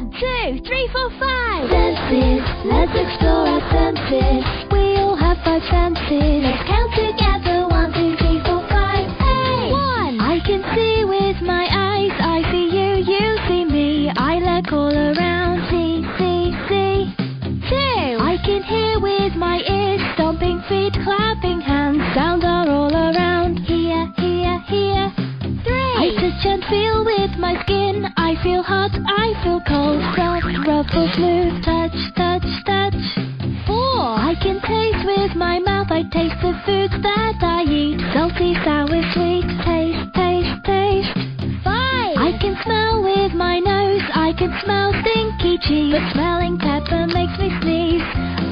1, 2, 3, 4, 5. Senses, let's explore our senses. We all have 5 senses. Let's count together. 1, 2, 3, 4, 5. Hey! 1. I can see with my eyes. I see you, you see me. I look all around. See, see, see. 2. I can hear with my ears. Stomping feet, clapping hands. Sounds are all around. Here, here, here. 3. I touch and feel with my skin. I feel hot, I feel cold. Soft, rough or smooth. Touch, touch, touch. 4. I can taste with my mouth. I taste the foods that I eat. Salty, sour, sweet. Taste, taste, taste. 5. I can smell with my nose. I can smell stinky cheese. But smelling pepper makes me sneeze.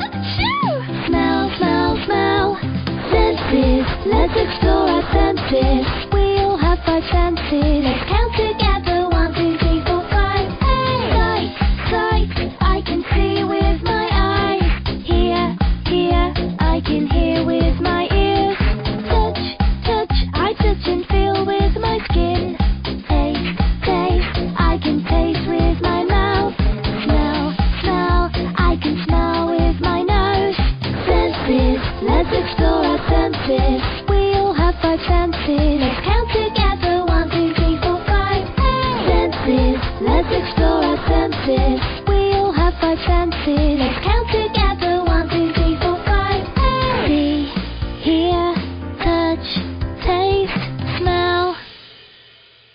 Achoo! Smell, smell, smell. Senses, let's explore our senses. We all have 5 senses. Let's count together. 1, 2, 3, 4, 5. Hey! Sight, sight. I can see with my eyes. Hear, hear. I can hear with my ears. Touch, touch. I touch and feel with my skin. Taste, taste. I can taste with my mouth. Smell, smell. I can smell with my nose. Senses, let's explore our senses. We all have 5 senses. Let's count together. 1, 2, 3, 4, 5. Hey! Senses, let's explore our senses. We all have 5 senses. Let's count